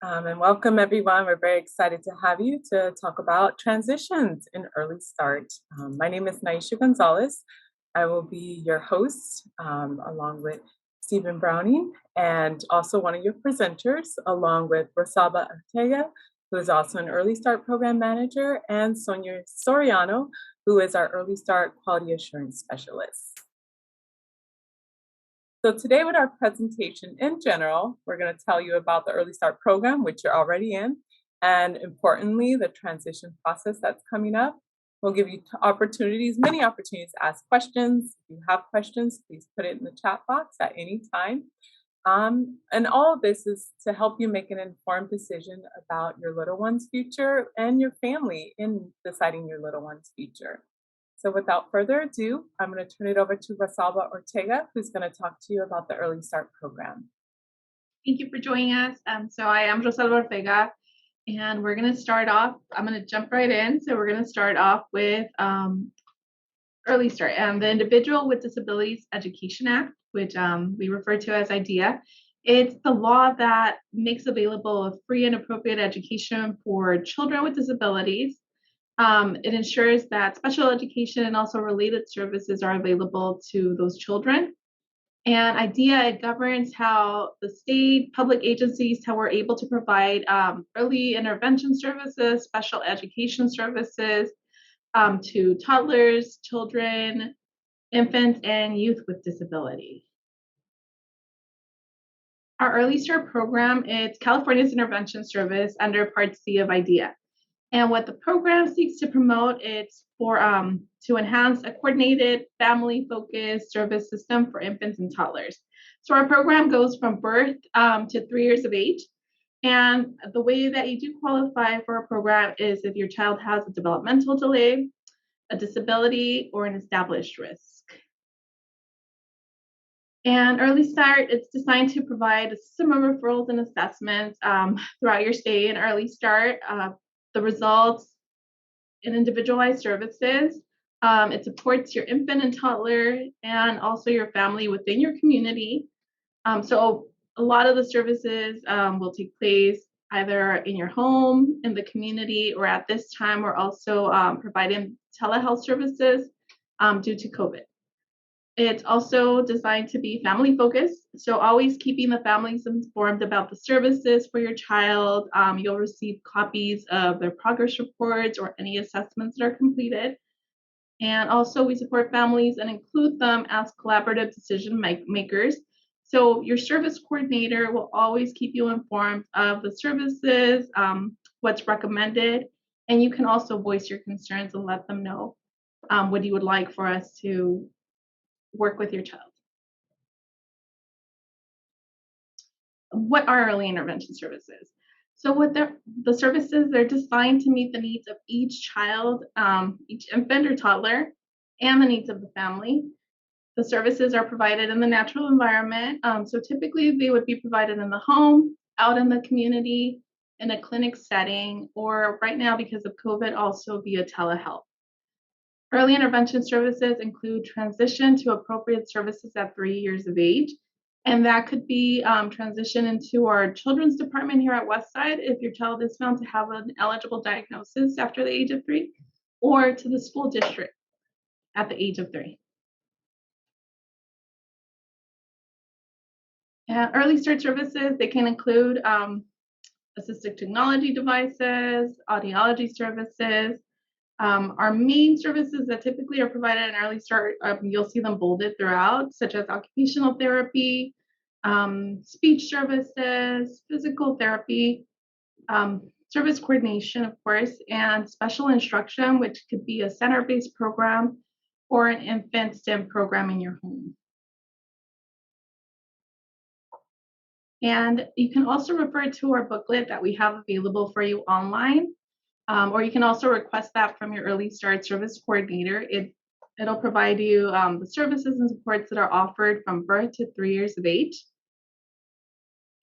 And welcome everyone. We're very excited to have you to talk about transitions in early start. My name is Naisha Gonzalez. I will be your host along with Stephen Browning and also one of your presenters, along with Rosalba Ortega, who is also an Early Start Program Manager, and Sonia Soriano, who is our Early Start Quality Assurance Specialist. So today with our presentation in general, we're going to tell you about the Early Start program, which you're already in, and importantly, the transition process that's coming up. We'll give you many opportunities to ask questions. If you have questions, please put it in the chat box at any time. And all of this is to help you make an informed decision about your little one's future and your family in deciding your little one's future. So without further ado, I'm going to turn it over to Rosalba Ortega, who's going to talk to you about the Early Start program. Thank you for joining us. So I am Rosalba Ortega, and we're going to start off. I'm going to jump right in. So we're going to start off with Early Start and the Individual with Disabilities Education Act, which we refer to as IDEA. It's the law that makes available a free and appropriate education for children with disabilities. It ensures that special education and also related services are available to those children. And IDEA, it governs how the state public agencies how we're able to provide early intervention services, special education services to toddlers, children, infants, and youth with disability. Our Early Start program, it's California's intervention service under Part C of IDEA. And what the program seeks to promote, it's for to enhance a coordinated, family-focused service system for infants and toddlers. So our program goes from birth to 3 years of age. And the way that you do qualify for a program is if your child has a developmental delay, a disability, or an established risk. And Early Start, it's designed to provide a system of referrals and assessments throughout your stay in Early Start. The results in individualized services. It supports your infant and toddler and also your family within your community. So a lot of the services will take place either in your home, in the community, or at this time we're also providing telehealth services due to COVID. It's also designed to be family focused, so always keeping the families informed about the services for your child. You'll receive copies of their progress reports or any assessments that are completed. And also we support families and include them as collaborative decision makers. So your service coordinator will always keep you informed of the services, what's recommended, and you can also voice your concerns and let them know what you would like for us to work with your child. What are early intervention services? So what the services, they're designed to meet the needs of each child, each infant or toddler, and the needs of the family. The services are provided in the natural environment. So typically they would be provided in the home, out in the community, in a clinic setting, or right now because of COVID, also via telehealth. Early intervention services include transition to appropriate services at 3 years of age. And that could be transition into our children's department here at Westside if your child is found to have an eligible diagnosis after the age of 3, or to the school district at the age of 3. Early Start services, they can include assistive technology devices, audiology services. Our main services that typically are provided in Early Start, you'll see them bolded throughout, such as occupational therapy, speech services, physical therapy, service coordination, of course, and special instruction, which could be a center-based program or an infant STEM program in your home. And you can also refer to our booklet that we have available for you online. Or you can also request that from your Early Start service coordinator. It'll provide you the services and supports that are offered from birth to 3 years of age.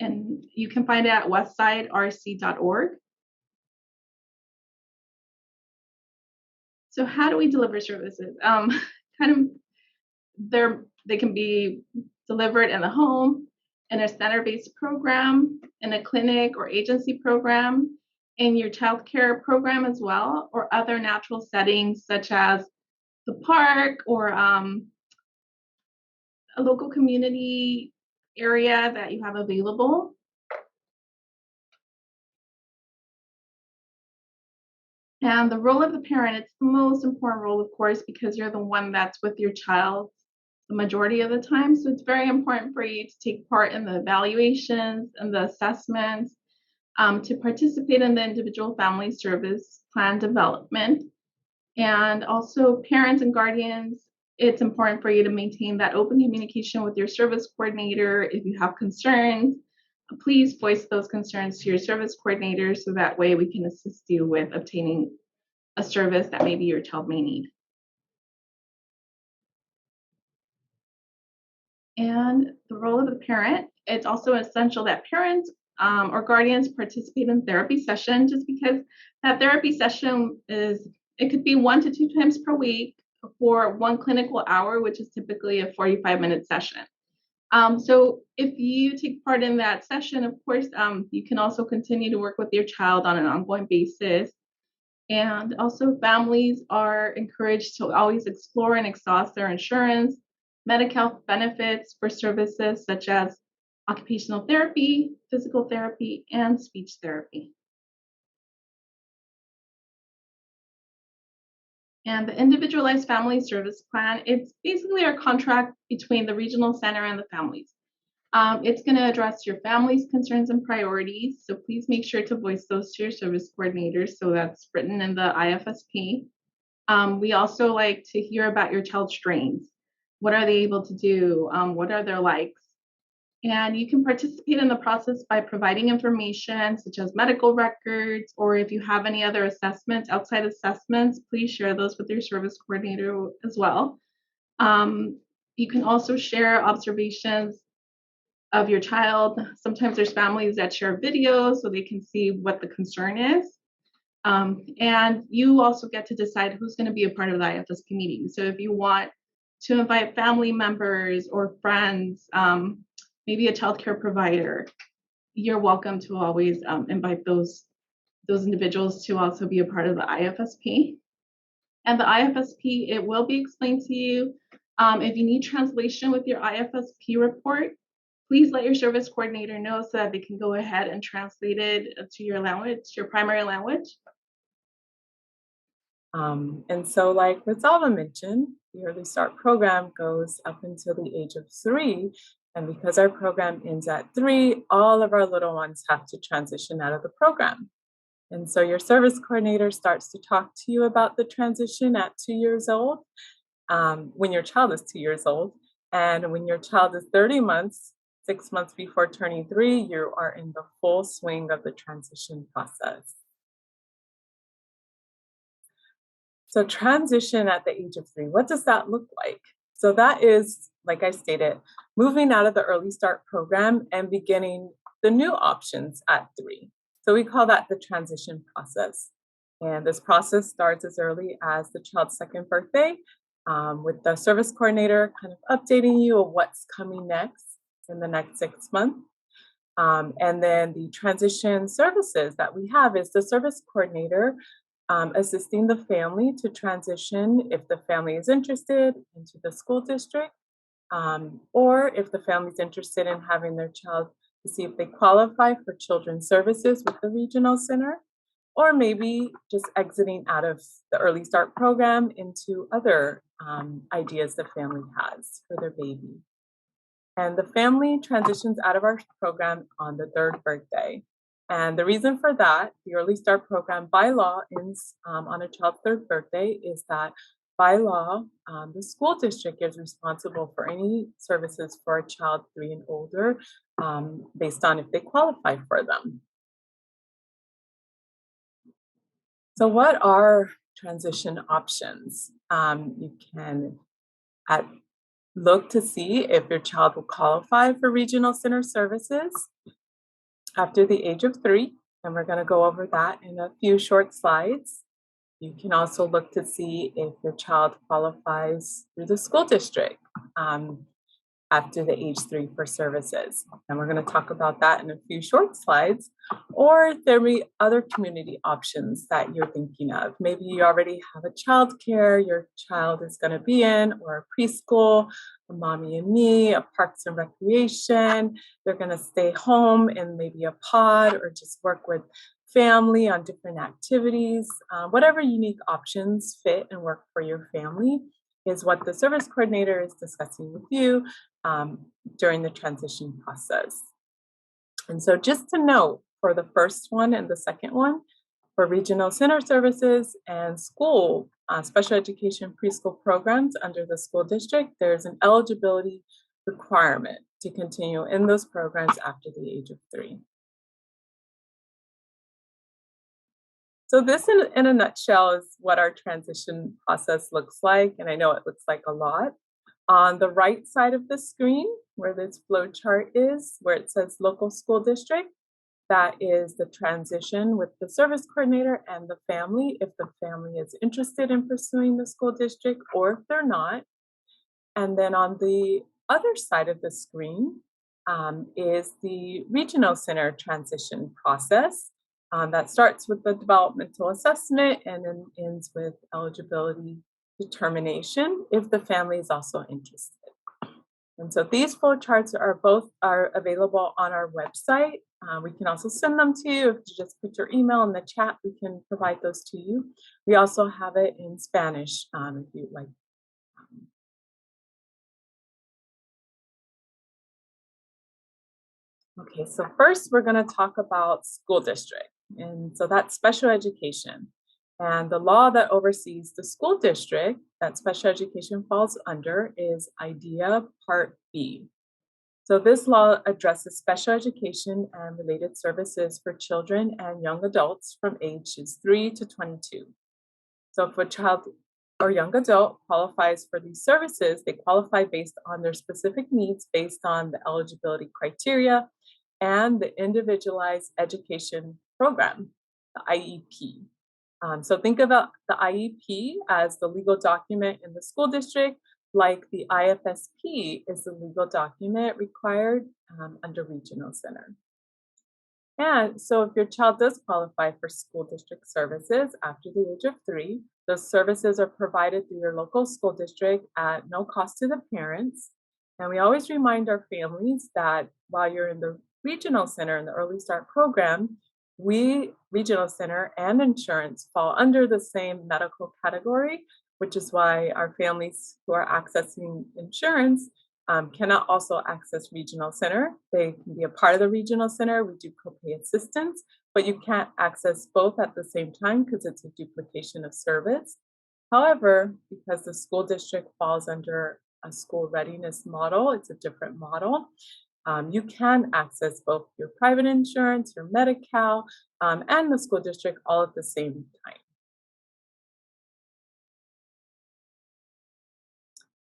And you can find it at westsidrc.org. So how do we deliver services? They can be delivered in the home, in a center-based program, in a clinic or agency program, in your child care program as well, or other natural settings such as the park or a local community area that you have available. And the role of the parent, it's the most important role, of course, because you're the one that's with your child the majority of the time. So it's very important for you to take part in the evaluations and the assessments, to participate in the individual family service plan development. And also, parents and guardians, it's important for you to maintain that open communication with your service coordinator. If you have concerns, please voice those concerns to your service coordinator so that way we can assist you with obtaining a service that maybe your child may need. And the role of the parent, it's also essential that parents or guardians participate in therapy session, just because that therapy session it could be 1 to 2 times per week for one clinical hour, which is typically a 45-minute session. So if you take part in that session, of course, you can also continue to work with your child on an ongoing basis. And also, families are encouraged to always explore and exhaust their insurance, medical health benefits for services such as occupational therapy, physical therapy, and speech therapy. And the Individualized Family Service Plan, it's basically our contract between the regional center and the families. It's going to address your family's concerns and priorities, so please make sure to voice those to your service coordinators. So that's written in the IFSP. We also like to hear about your child's strengths. What are they able to do? What are their likes? And you can participate in the process by providing information such as medical records, or if you have any other assessments, outside assessments, please share those with your service coordinator as well. You can also share observations of your child. Sometimes there's families that share videos so they can see what the concern is. And you also get to decide who's going to be a part of the IFSP meeting. So if you want to invite family members or friends, maybe a childcare provider, you're welcome to always invite those individuals to also be a part of the IFSP. And the IFSP, it will be explained to you. If you need translation with your IFSP report, please let your service coordinator know so that they can go ahead and translate it to your language, your primary language. And so, like Rosalba mentioned, the Early Start program goes up until the age of 3. And because our program ends at 3, all of our little ones have to transition out of the program. And so your service coordinator starts to talk to you about the transition at 2 years old, when your child is 2 years old. And when your child is 30 months, 6 months before turning 3, you are in the full swing of the transition process. So transition at the age of 3, what does that look like? So that is, like I stated, moving out of the Early Start program and beginning the new options at 3. So we call that the transition process. And this process starts as early as the child's 2nd birthday, with the service coordinator kind of updating you of what's coming next in the next 6 months. And then the transition services that we have is the service coordinator assisting the family to transition if the family is interested into the school district, or if the family is interested in having their child to see if they qualify for children's services with the regional center, or maybe just exiting out of the Early Start program into other ideas the family has for their baby. And the family transitions out of our program on the 3rd birthday. And the reason for that, the Early Start program by law ends on a child's 3rd birthday, is that by law, the school district is responsible for any services for a child 3 and older, based on if they qualify for them. So what are transition options? You can look to see if your child will qualify for regional center services after the age of 3, and we're going to go over that in a few short slides. You can also look to see if your child qualifies through the school district. after the age 3 for services. And we're going to talk about that in a few short slides. Or there may be other community options that you're thinking of. Maybe you already have a childcare your child is going to be in, or a preschool, a mommy and me, a parks and recreation. They're going to stay home in maybe a pod or just work with family on different activities. Whatever unique options fit and work for your family is what the service coordinator is discussing with you during the transition process. And so just to note, for the first one and the second one, for regional center services and school special education preschool programs under the school district, there's an eligibility requirement to continue in those programs after the age of 3. So this in a nutshell is what our transition process looks like, and I know it looks like a lot. On the right side of the screen, where this flow chart is, where it says local school district, that is the transition with the service coordinator and the family, if the family is interested in pursuing the school district or if they're not. And then on the other side of the screen is the regional center transition process that starts with the developmental assessment and then ends with eligibility determination if the family is also interested. And so these flow charts are available on our website. We can also send them to you. If you just put your email in the chat, we can provide those to you. We also have it in Spanish if you'd like. Okay, so first we're going to talk about school district. And so that's special education. And the law that oversees the school district that special education falls under is IDEA Part B. So this law addresses special education and related services for children and young adults from ages 3 to 22. So if a child or young adult qualifies for these services, they qualify based on their specific needs based on the eligibility criteria and the Individualized Education Program, the IEP. So think about the IEP as the legal document in the school district, like the IFSP is the legal document required under regional center. And so if your child does qualify for school district services after the age of 3, those services are provided through your local school district at no cost to the parents. And we always remind our families that while you're in the regional center in the Early Start program, regional center and insurance fall under the same medical category, which is why our families who are accessing insurance cannot also access regional center. They can be a part of the regional center. We do copay assistance, but you can't access both at the same time because it's a duplication of service. However, because the school district falls under a school readiness model, it's a different model. You can access both your private insurance, your Medi-Cal, and the school district all at the same time.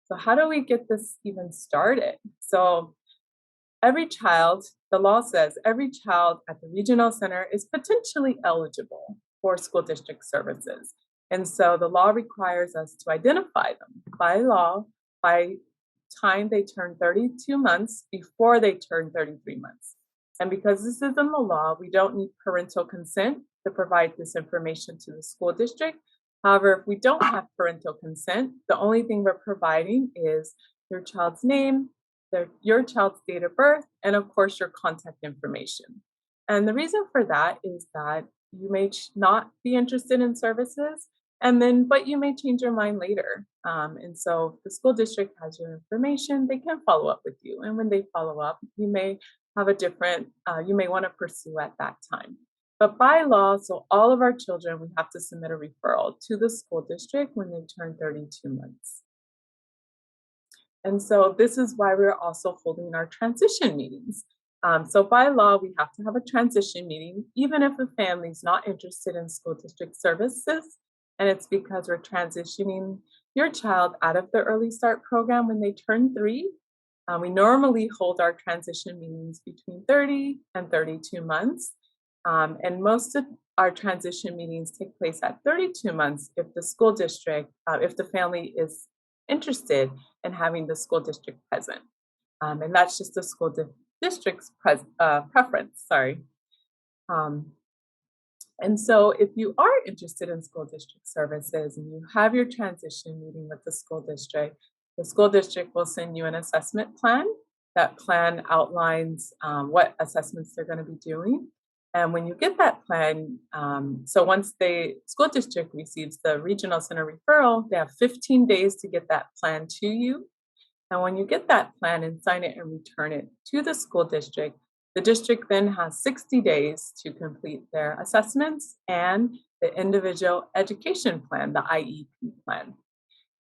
So how do we get this even started? So every child, the law says every child at the regional center is potentially eligible for school district services. And so the law requires us to identify them by law by time they turn 32 months before they turn 33 months. And because this is in the law, we don't need parental consent to provide this information to the school district. However, if we don't have parental consent, the only thing we're providing is your child's name, your child's date of birth, and of course, your contact information. And the reason for that is that you may not be interested in services, but you may change your mind later. And so if the school district has your information, they can follow up with you. And when they follow up, you may have you may want to pursue at that time. But by law, so all of our children, we have to submit a referral to the school district when they turn 32 months. And so this is why we're also holding our transition meetings. So by law, we have to have a transition meeting, even if the family is not interested in school district services. And it's because we're transitioning your child out of the Early Start program when they turn 3. We normally hold our transition meetings between 30 and 32 months. And most of our transition meetings take place at 32 months if the school district, if the family is interested in having the school district present. And that's just the school district's preference, sorry. Um, and so if you are interested in school district services and you have your transition meeting with the school district will send you an assessment plan. That plan outlines what assessments they're going to be doing. And when you get that plan, so once the school district receives the regional center referral, they have 15 days to get that plan to you. And when you get that plan and sign it and return it to the district then has 60 days to complete their assessments and the individual education plan, the IEP plan.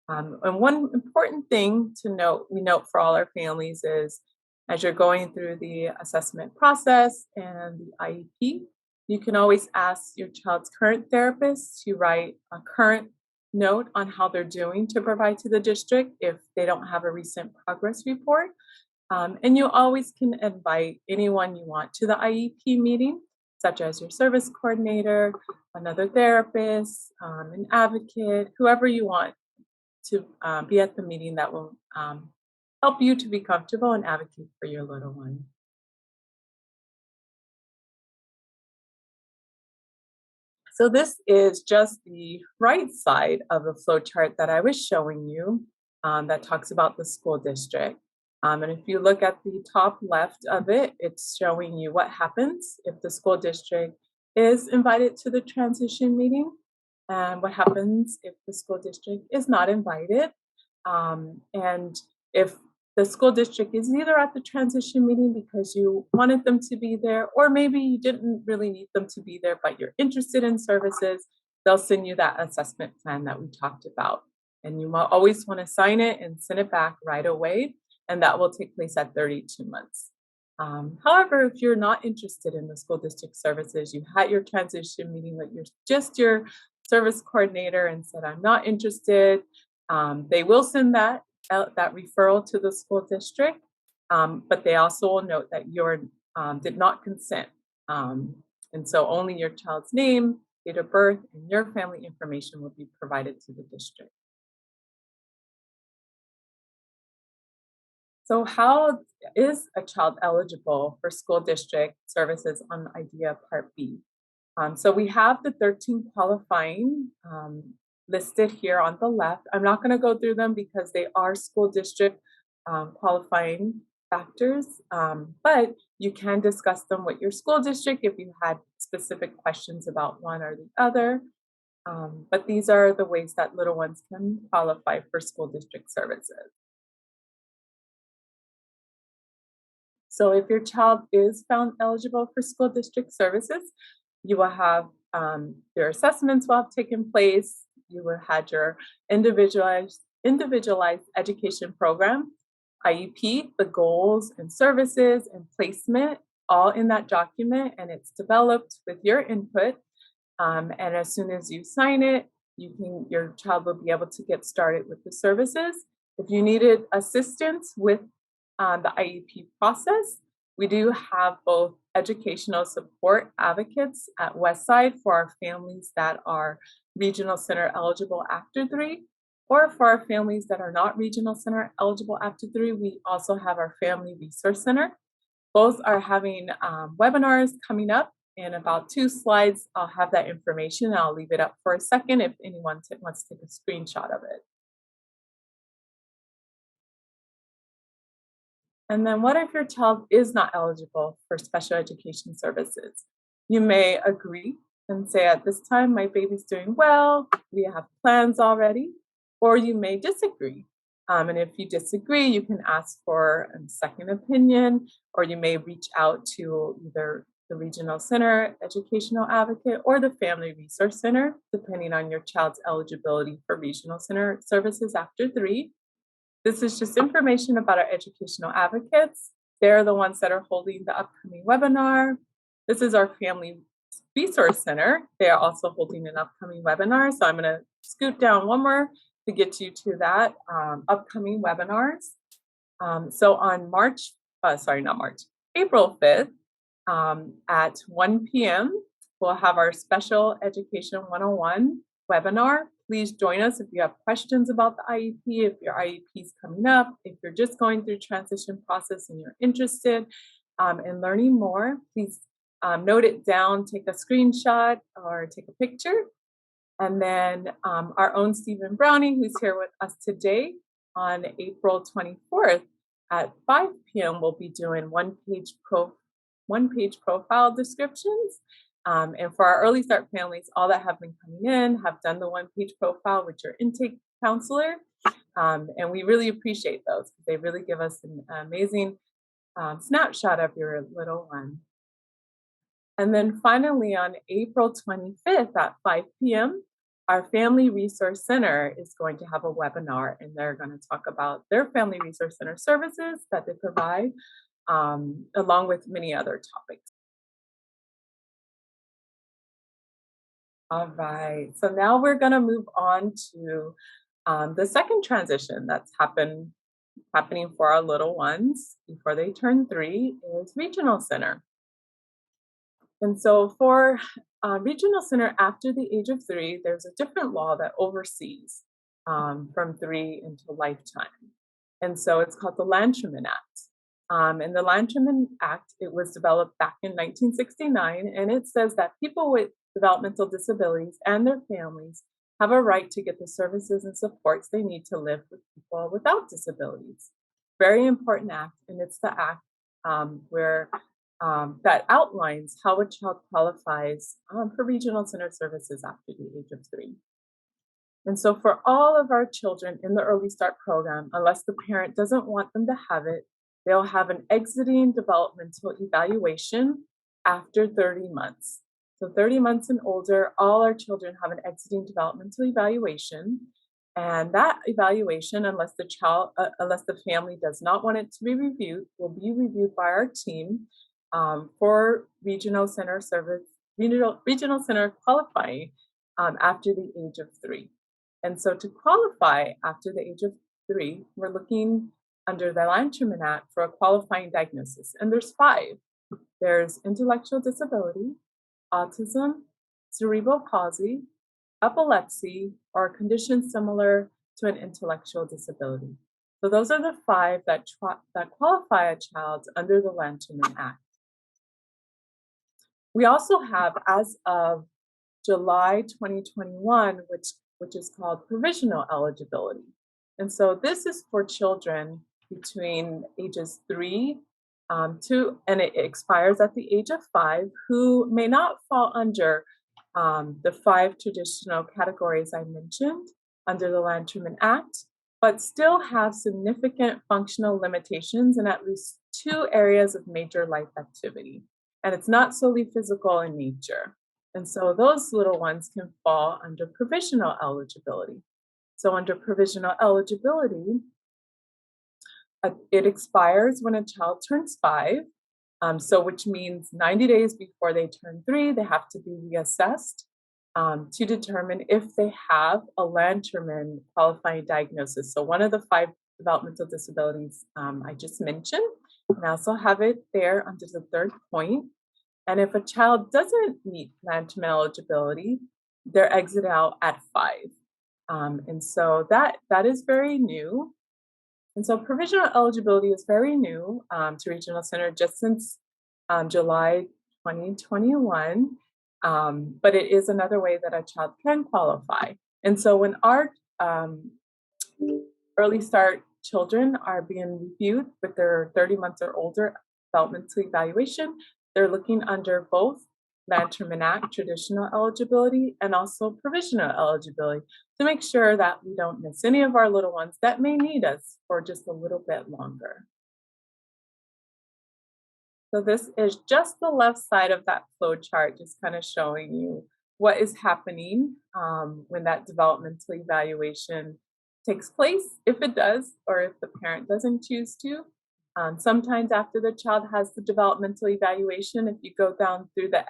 And one important thing to note, we note for all our families is as you're going through the assessment process and the IEP, you can always ask your child's current therapist to write a current note on how they're doing to provide to the district if they don't have a recent progress report. And you always can invite anyone you want to the IEP meeting, such as your service coordinator, another therapist, an advocate, whoever you want to be at the meeting that will help you to be comfortable and advocate for your little one. So this is just the right side of the flow chart that I was showing you that talks about the school district. And if you look at the top left of it, it's showing you what happens if the school district is invited to the transition meeting and what happens if the school district is not invited. And if the school district is either at the transition meeting because you wanted them to be there, or maybe you didn't really need them to be there, but you're interested in services, they'll send you that assessment plan that we talked about. And you always want to sign it and send it back right away. And that will take place at 32 months. However, if you're not interested in the school district services, you had your transition meeting with your service coordinator and said, I'm not interested. They will send that referral to the school district, but they also will note that you did not consent. And so only your child's name, date of birth, and your family information will be provided to the district. So how is a child eligible for school district services on IDEA Part B? So we have the 13 qualifying listed here on the left. I'm not going to go through them because they are school district qualifying factors, but you can discuss them with your school district if you had specific questions about one or the other. But these are the ways that little ones can qualify for school district services. So if your child is found eligible for school district services, you will have your assessments will have taken place. You will have your individualized education program, IEP, the goals and services and placement, all in that document, and it's developed with your input. And as soon as you sign it, your child will be able to get started with the services. If you needed assistance with the IEP process, we do have both educational support advocates at Westside for our families that are regional center eligible after 3, or for our families that are not regional center eligible after 3, we also have our Family Resource Center. Both are having webinars coming up. In about 2 slides, I'll have that information. I'll leave it up for a second if anyone wants to take a screenshot of it. And then what if your child is not eligible for special education services? You may agree and say, at this time, my baby's doing well, we have plans already, or you may disagree. And if you disagree, you can ask for a second opinion, or you may reach out to either the Regional Center Educational Advocate or the Family Resource Center, depending on your child's eligibility for Regional Center services after 3. This is just information about our educational advocates. They're the ones that are holding the upcoming webinar. This is our Family Resource Center. They are also holding an upcoming webinar. So I'm going to scoot down one more to get you to that upcoming webinars. So on April 5th at 1 p.m., we'll have our Special Education 101 webinar. Please join us if you have questions about the IEP, if your IEP is coming up, if you're just going through transition process and you're interested in learning more. Please note it down, take a screenshot or take a picture. And then our own Stephen Browning, who's here with us today on April 24th at 5 p.m. will be doing one-page profile descriptions. And for our early start families, all that have been coming in have done the one-page profile with your intake counselor. And we really appreciate those because they really give us an amazing snapshot of your little one. And then finally, on April 25th at 5 p.m., our Family Resource Center is going to have a webinar, and they're going to talk about their Family Resource Center services that they provide, along with many other topics. All right, so now we're going to move on to the second transition that's happening for our little ones before they turn 3 is Regional Center. And so for Regional Center after the age of 3, there's a different law that oversees from 3 into lifetime. And so it's called the Lanterman Act. And the Lanterman Act, it was developed back in 1969, and it says that people with developmental disabilities and their families have a right to get the services and supports they need to live with people without disabilities. Very important act, and it's the act where that outlines how a child qualifies for regional center services after the age of 3. And so for all of our children in the Early Start program, unless the parent doesn't want them to have it, they'll have an exiting developmental evaluation after 30 months. So 30 months and older, all our children have an exiting developmental evaluation. And that evaluation, unless the family does not want it to be reviewed, will be reviewed by our team for regional center qualifying after the age of 3. And so to qualify after the age of 3, we're looking under the Lanterman Act for a qualifying diagnosis. And there's 5. There's intellectual disability, autism, cerebral palsy, epilepsy, or a condition similar to an intellectual disability. So those are the 5 that qualify a child under the Lanterman Act. We also have, as of July 2021, which is called provisional eligibility. And so this is for children between ages 3 and it expires at the age of 5, who may not fall under the 5 traditional categories I mentioned under the Lanterman Act, but still have significant functional limitations in at least 2 areas of major life activity. And it's not solely physical in nature. And so those little ones can fall under provisional eligibility. So under provisional eligibility, it expires when a child turns 5, which means 90 days before they turn 3, they have to be reassessed to determine if they have a Lanterman qualifying diagnosis. So one of the 5 developmental disabilities I just mentioned, and I also have it there under the 3rd point. And if a child doesn't meet Lanterman eligibility, they're exited out at 5. And so that is very new. And so provisional eligibility is very new to Regional Center just since July 2021. But it is another way that a child can qualify. And so when our early start children are being reviewed with their 30 months or older developmental evaluation, they're looking under both Lanterman Act traditional eligibility and also provisional eligibility to make sure that we don't miss any of our little ones that may need us for just a little bit longer. So this is just the left side of that flow chart, just kind of showing you what is happening when that developmental evaluation takes place, if it does, or if the parent doesn't choose to. Sometimes after the child has the developmental evaluation, if you go down through the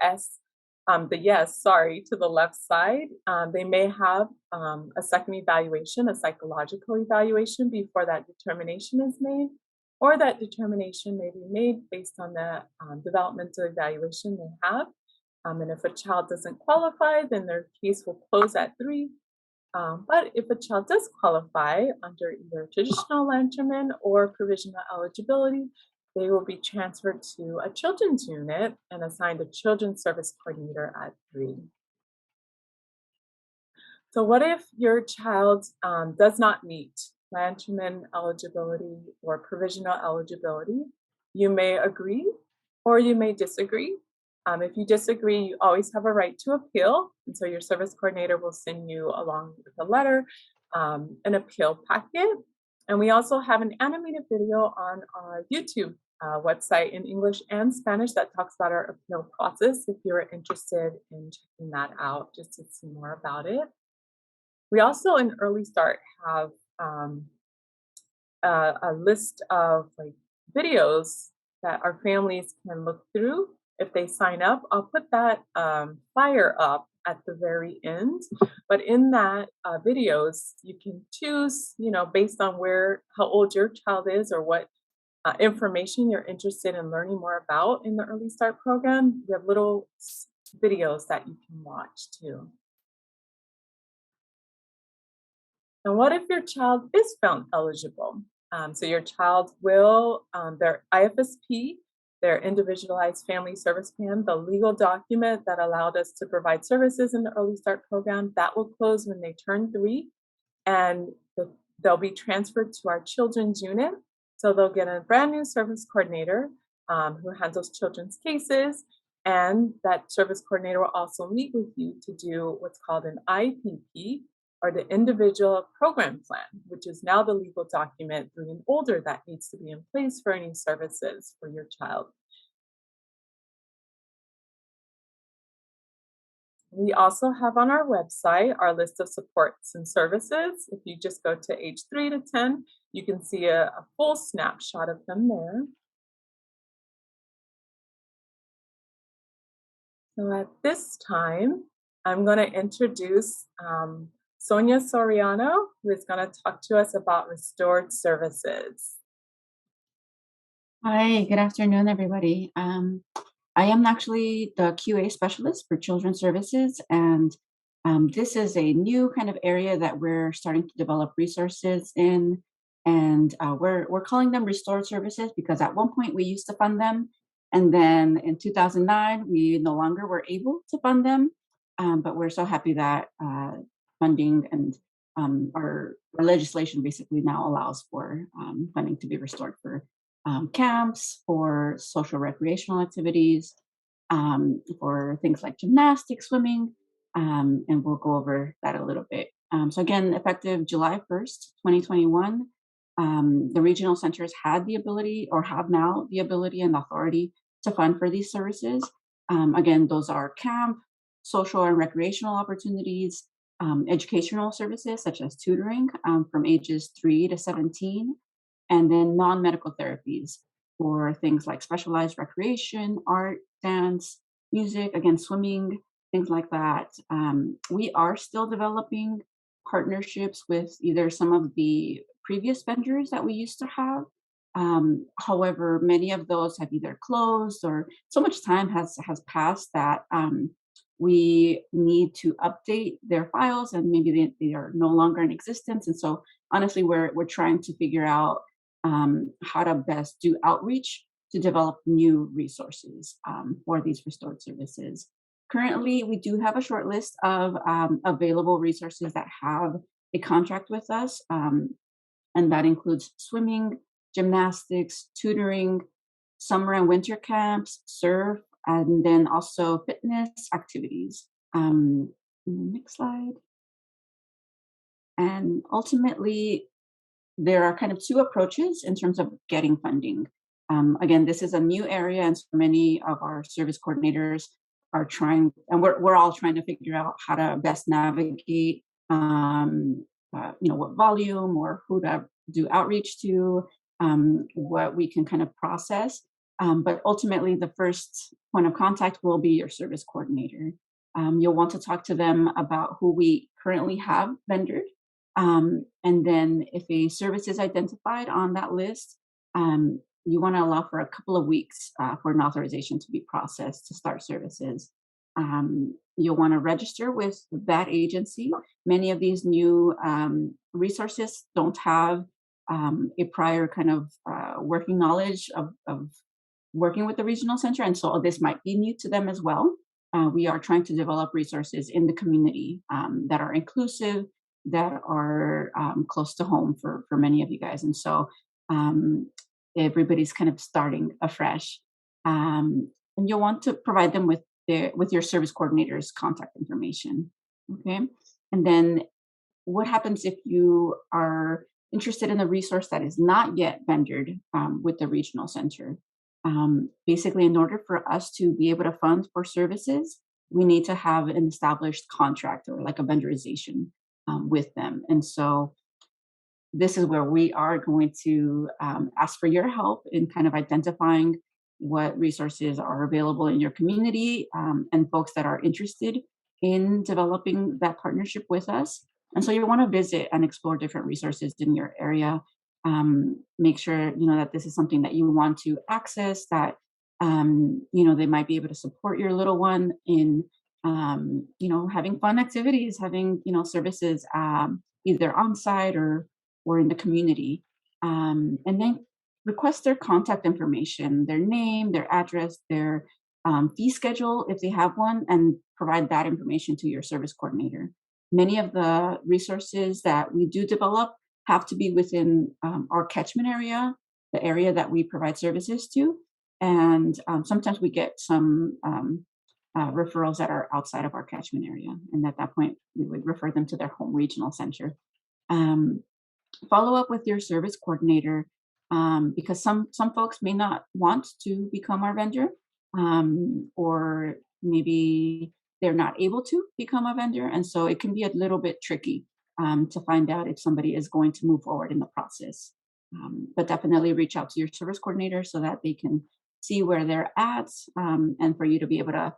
to the left side, they may have a second evaluation, a psychological evaluation before that determination is made, or that determination may be made based on the developmental evaluation they have. And if a child doesn't qualify, then their case will close at 3. But if a child does qualify under either traditional Lanterman or provisional eligibility, they will be transferred to a children's unit and assigned a children's service coordinator at 3. So, what if your child does not meet Lanterman eligibility or provisional eligibility? You may agree or you may disagree. If you disagree, you always have a right to appeal. And so your service coordinator will send you, along with a letter, an appeal packet. And we also have an animated video on our YouTube website in English and Spanish that talks about our appeal process if you're interested in checking that out just to see more about it. We also in Early Start have um, a list of like videos that our families can look through if they sign up. I'll put that flyer up at the very end. But in that videos, you can choose, based on how old your child is or what information you're interested in learning more about in the Early Start program. We have little videos that you can watch too. And what if your child is found eligible? So your child will, their IFSP, their Individualized Family Service Plan, the legal document that allowed us to provide services in the Early Start program, that will close when they turn 3, and they'll be transferred to our children's unit. So they'll get a brand new service coordinator who handles children's cases, and that service coordinator will also meet with you to do what's called an IPP, or the individual program plan, which is now the legal document 3 and older that needs to be in place for any services for your child. We also have on our website our list of supports and services. If you just go to age 3 to 10, you can see a full snapshot of them there. So at this time, I'm going to introduce Sonia Soriano, who is going to talk to us about restored services. Hi, good afternoon, everybody. I am actually the QA specialist for Children's Services, and this is a new kind of area that we're starting to develop resources in, and we're calling them restored services because at one point we used to fund them, and then in 2009 we no longer were able to fund them, but we're so happy that funding and our legislation basically now allows for funding to be restored for camps, for social recreational activities, for things like gymnastics, swimming, and we'll go over that a little bit. So again, effective July 1st, 2021, the regional centers had the ability or have now the ability and authority to fund for these services. Again, those are camp, social and recreational opportunities, educational services such as tutoring from ages 3 to 17, and then non-medical therapies for things like specialized recreation, art, dance, music, again, swimming, things like that. We are still developing partnerships with either some of the previous vendors that we used to have. However, many of those have either closed or so much time has passed that we need to update their files and maybe they are no longer in existence. And so honestly, we're trying to figure out how to best do outreach to develop new resources for these restored services. Currently, we do have a short list of available resources that have a contract with us, and that includes swimming, gymnastics, tutoring, summer and winter camps, surf, and then also fitness activities. Next slide. And ultimately, there are kind of 2 approaches in terms of getting funding. Again, this is a new area, and so many of our service coordinators are trying, and we're all trying to figure out how to best navigate, what volume or who to do outreach to, what we can kind of process. But ultimately, the first point of contact will be your service coordinator. You'll want to talk to them about who we currently have vendored. And then if a service is identified on that list, you want to allow for a couple of weeks for an authorization to be processed to start services. You'll want to register with that agency. Many of these new resources don't have a prior kind of working knowledge of working with the regional center, and so this might be new to them as well. We are trying to develop resources in the community that are inclusive, that are close to home for many of you guys, and so um, everybody's kind of starting afresh. And you'll want to provide them with your service coordinator's contact information. Okay, and then what happens if you are interested in a resource that is not yet vendored with the regional center? Basically, in order for us to be able to fund for services, we need to have an established contract or like a vendorization with them. And so this is where we are going to ask for your help in kind of identifying what resources are available in your community and folks that are interested in developing that partnership with us. And so you want to visit and explore different resources in your area. Make sure that this is something that you want to access. That they might be able to support your little one in having fun activities, having services either on site or in the community. And then request their contact information, their name, their address, their fee schedule if they have one, and provide that information to your service coordinator. Many of the resources that we do develop have to be within our catchment area, the area that we provide services to. And sometimes we get some referrals that are outside of our catchment area. And at that point, we would refer them to their home regional center. Um, Follow up with your service coordinator because some folks may not want to become our vendor, or maybe they're not able to become a vendor, and so it can be a little bit tricky to find out if somebody is going to move forward in the process. But definitely reach out to your service coordinator so that they can see where they're at, and for you to be able to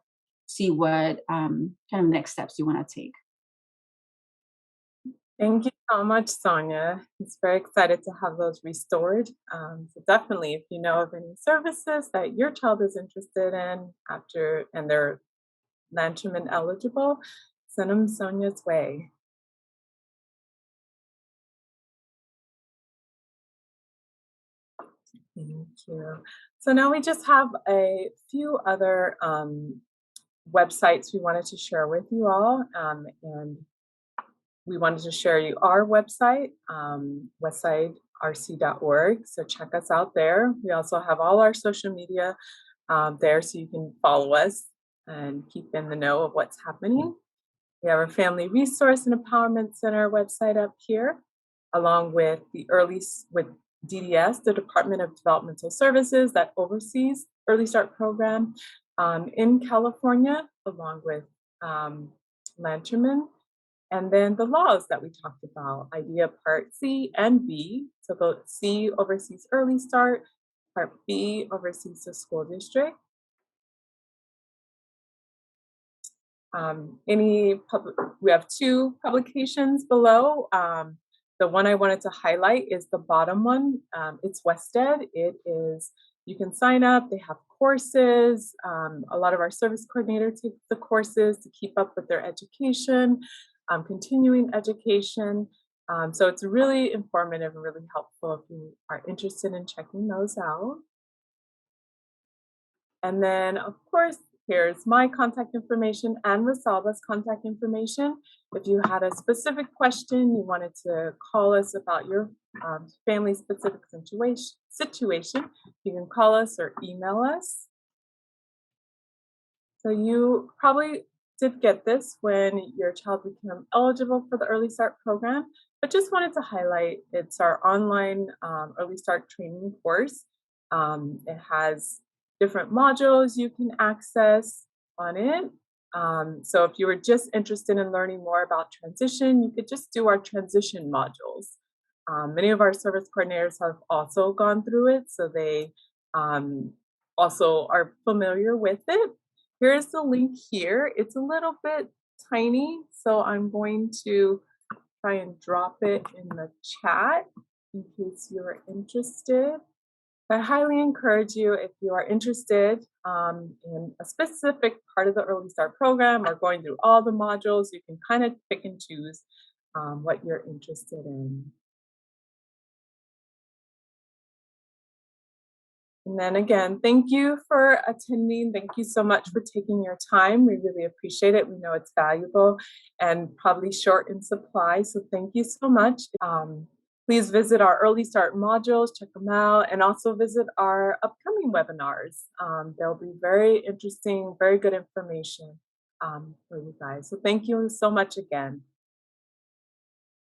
see what kind of next steps you want to take. Thank you so much, Sonia. It's very excited to have those restored. So definitely, if you know of any services that your child is interested in after and they're Lanterman eligible, send them Sonia's way. Thank you. So now we just have a few other websites we wanted to share with you all, and we wanted to share you our website, westsiderc.org. So check us out there. We also have all our social media there, so you can follow us and keep in the know of what's happening. We have our Family Resource and Empowerment Center website up here, along with with DDS, the Department of Developmental Services that oversees Early Start program in California, along with Lanterman. And then the laws that we talked about, IDEA Part C and B. So the C oversees Early Start, Part B oversees the school district. We have two publications below. The one I wanted to highlight is the bottom one. It's WestEd. You can sign up. They have courses. A lot of our service coordinators take the courses to keep up with their education, continuing education. So it's really informative and really helpful if you are interested in checking those out. And then, of course, here's my contact information and Rosalba's contact information. If you had a specific question, you wanted to call us about your family-specific situation, you can call us or email us. So you probably did get this when your child became eligible for the Early Start program, but just wanted to highlight it's our online Early Start training course. It has different modules you can access on it. So if you were just interested in learning more about transition, you could just do our transition modules. Many of our service coordinators have also gone through it, so they also are familiar with it. Here's the link here. It's a little bit tiny, so I'm going to try and drop it in the chat in case you're interested. I highly encourage you, if you are interested in a specific part of the Early Start program or going through all the modules, you can kind of pick and choose what you're interested in. And then again, thank you for attending. Thank you so much for taking your time. We really appreciate it. We know it's valuable and probably short in supply. So thank you so much. Please visit our Early Start modules, check them out, and also visit our upcoming webinars. They'll be very interesting, very good information for you guys. So thank you so much again.